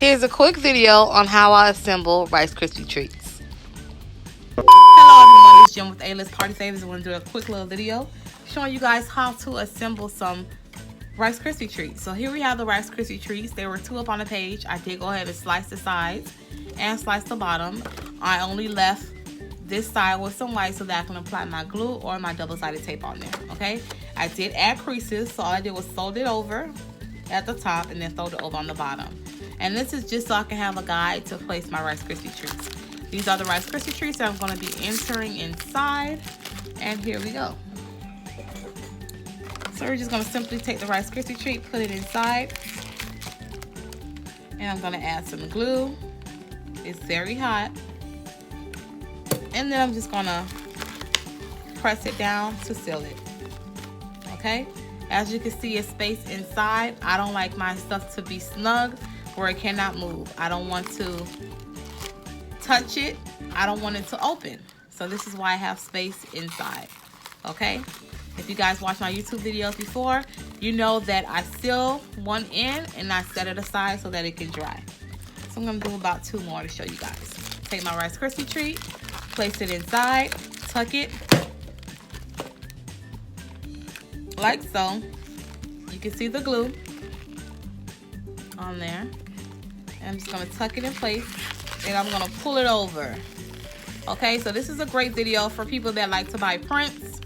Here's a quick video on how I assemble Rice Krispie treats. Hello everyone, it's Jim with A-List Party Favors. I want to do a quick little video showing you guys how to assemble some Rice Krispie treats. So here we have the Rice Krispie treats. There were 2 up on the page. I did go ahead and slice the sides and slice the bottom. I only left this side with some white so that I can apply my glue or my double-sided tape on there, okay? I did add creases, so all I did was fold it over at the top and then fold it over on the bottom. And this is just so I can have a guide to place my Rice Krispie treats. These are the Rice Krispie treats that I'm going to be entering inside, and here we go. So we're just going to simply take the Rice Krispie treat, put it inside, and I'm going to add some glue. It's very hot. And then I'm just going to press it down to seal it. Okay? As you can see, it's space inside. I don't like my stuff to be snug where it cannot move. I don't want to touch it. I don't want it to open. So this is why I have space inside. Okay? If you guys watched my YouTube videos before, you know that I seal one end and I set it aside so that it can dry. So I'm going to do about 2 more to show you guys. Take my Rice Krispie treat, place it inside, tuck it like so. You can see the glue on there. And I'm just going to tuck it in place and I'm going to pull it over. Okay, so this is a great video for people that like to buy prints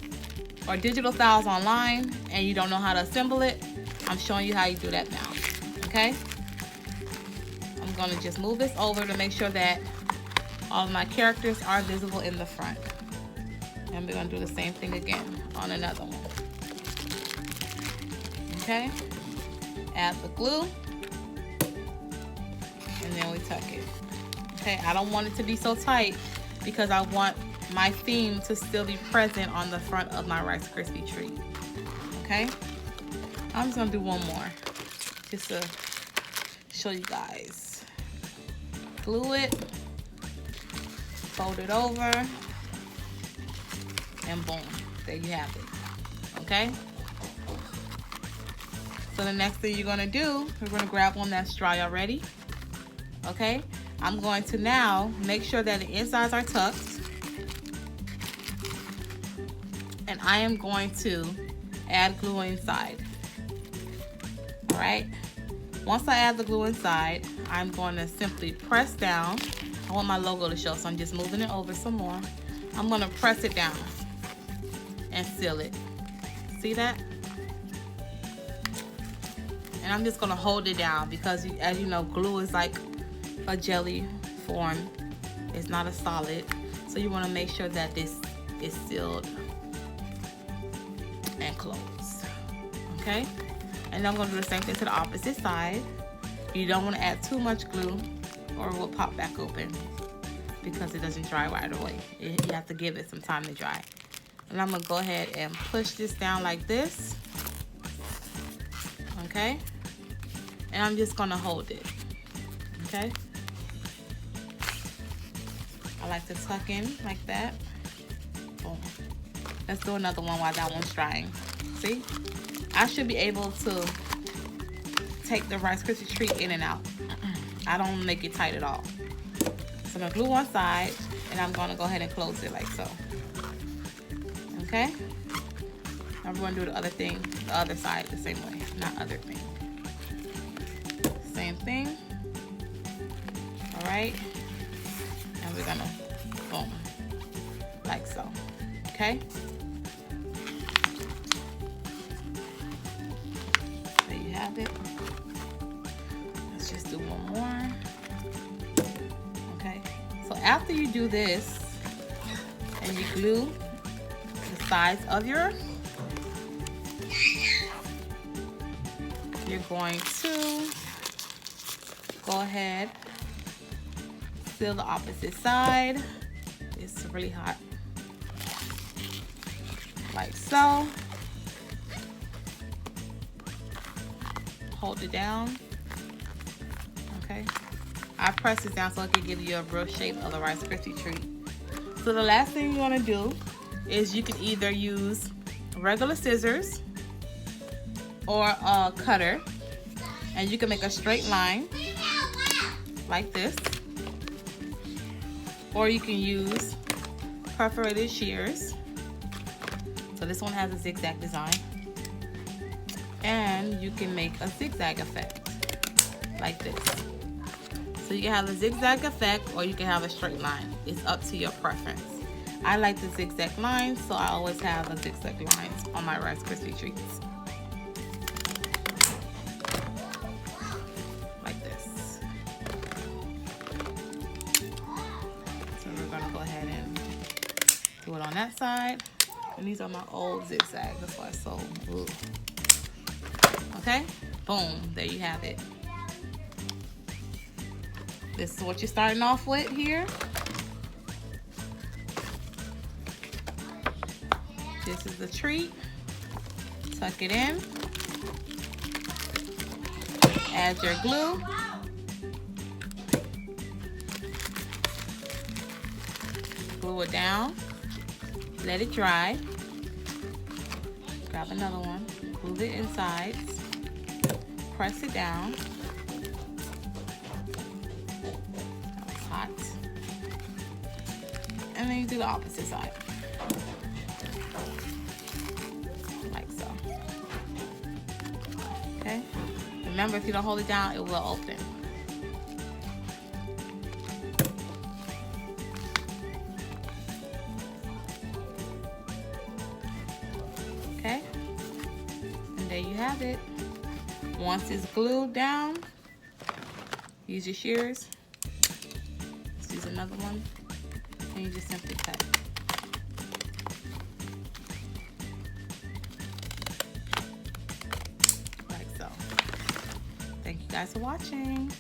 or digital files online and you don't know how to assemble it. I'm showing you how you do that now. Okay, I'm going to just move this over to make sure that all of my characters are visible in the front. And we're going to do the same thing again on another one. Okay, add the glue, and then we tuck it. Okay, I don't want it to be so tight because I want my theme to still be present on the front of my Rice Krispie treat. Okay, I'm just going to do one more just to show you guys. Glue it, fold it over, and boom, there you have it. Okay, so the next thing you're gonna do, we're gonna grab one that's dry already. Okay, I'm going to now make sure that the insides are tucked, and I am going to add glue inside. All right, once I add the glue inside, I'm going to simply press down. I want my logo to show, so I'm just moving it over some more. I'm gonna press it down and seal it. See that? And I'm just gonna hold it down because, as you know, glue is like a jelly form. It's not a solid. So you wanna make sure that this is sealed and closed. Okay? And I'm gonna do the same thing to the opposite side. You don't wanna add too much glue or it will pop back open because it doesn't dry right away. You have to give it some time to dry. And I'm gonna go ahead and push this down like this. Okay? And I'm just gonna hold it. Okay? I like to tuck in like that. Boom. Let's do another one while that one's drying. See? I should be able to take the Rice Krispie treat in and out. I don't make it tight at all. So I'm gonna glue one side and I'm gonna go ahead and close it like so. Okay? Now we're gonna do the other thing, the other side the same way, not other thing. Same thing. All right. And we're gonna boom, like so. Okay? There you have it. Let's just do one more. Okay. So after you do this and you glue the sides of you're going to go ahead, seal the opposite side. It's really hot. Like so. Hold it down. Okay. I press this down so I can give you a real shape of the Rice Krispie treat. So the last thing you want to do is you can either use regular scissors or a cutter, and you can make a straight line like this, or you can use perforated shears. So this one has a zigzag design, and you can make a zigzag effect like this. So you can have a zigzag effect, or you can have a straight line. It's up to your preference. I like the zigzag lines, so I always have a zigzag lines on my Rice Krispie treats. Like this. So we're gonna go ahead and do it on that side. And these are my old zigzags, that's why it's so blue. Okay, boom, there you have it. This is what you're starting off with here. This is the treat. Tuck it in. Add your glue. Glue it down. Let it dry. Grab another one. Glue the insides. Press it down. It's hot. And then you do the opposite side. Like so. Okay? Remember, if you don't hold it down, it will open. Okay? And there you have it. Once it's glued down, use your shears. Let's use another one. And you just simply cut it. Like so. Thank you guys for watching.